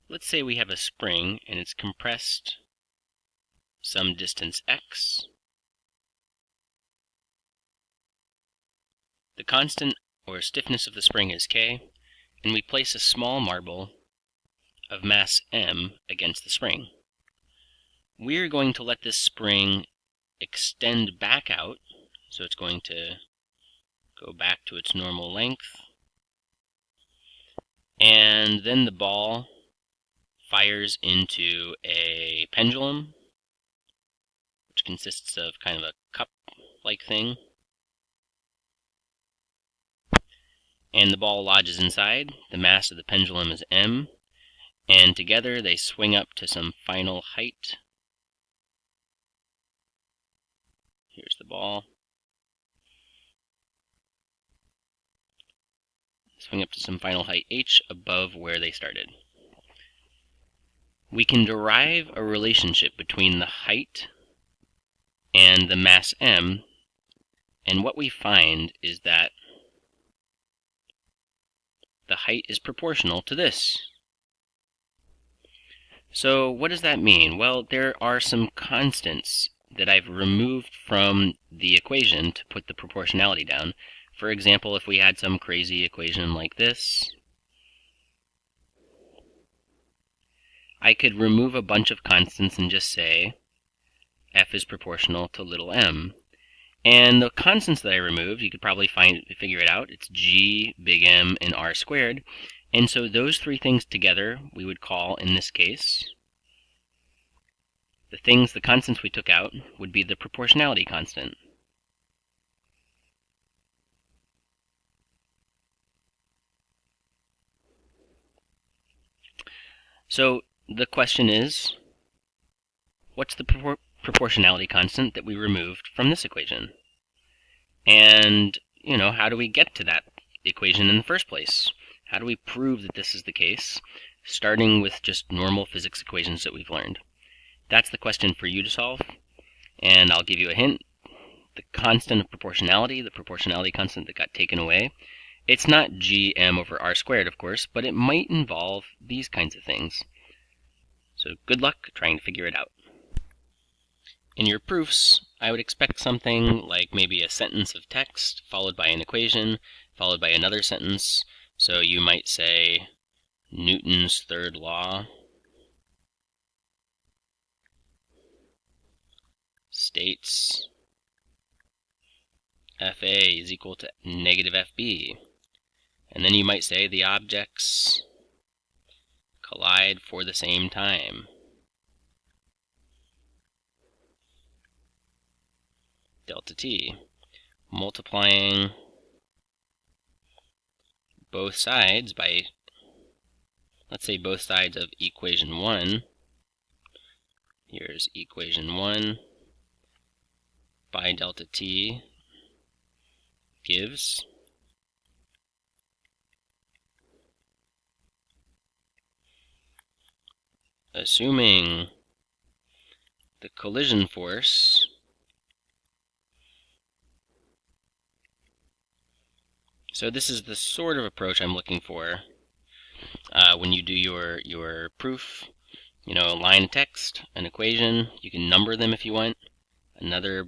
let's say we have a spring and it's compressed some distance x. The constant or stiffness of the spring is k, and we place a small marble of mass m against the spring. We're going to let this spring extend back out, so it's going to go back to its normal length, and then the ball fires into a pendulum, which consists of kind of a cup-like thing, and the ball lodges inside. The mass of the pendulum is m, and together they swing up to some final height. Here's the ball. Swing up to some final height h above where they started. We can derive a relationship between the height and the mass m, and what we find is that the height is proportional to this. So what does that mean? Well, there are some constants that I've removed from the equation to put the proportionality down. For example, if we had some crazy equation like this, I could remove a bunch of constants and just say f is proportional to little m. And the constants that I removed, you could probably figure it out. It's g, big M, and r squared. And so those three things together we would call, in this case, the constants we took out would be the proportionality constant. So the question is, what's the proportionality constant that we removed from this equation? And, how do we get to that equation in the first place? How do we prove that this is the case, starting with just normal physics equations that we've learned? That's the question for you to solve, and I'll give you a hint. The constant of proportionality, the proportionality constant that got taken away, it's not gm over r squared, of course, but it might involve these kinds of things. So good luck trying to figure it out. In your proofs, I would expect something like maybe a sentence of text, followed by an equation, followed by another sentence. So you might say, Newton's third law states FA is equal to negative FB. And then you might say the objects collide for the same time. Delta T, multiplying both sides by, let's say both sides of equation 1. Here's equation 1 by delta T gives assuming the collision force So this is the sort of approach I'm looking for when you do your proof. A line of text, an equation, you can number them if you want, another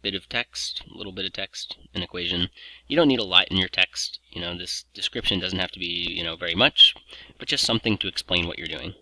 bit of text, a little bit of text, an equation. You don't need a lot in your text. This description doesn't have to be, very much, but just something to explain what you're doing.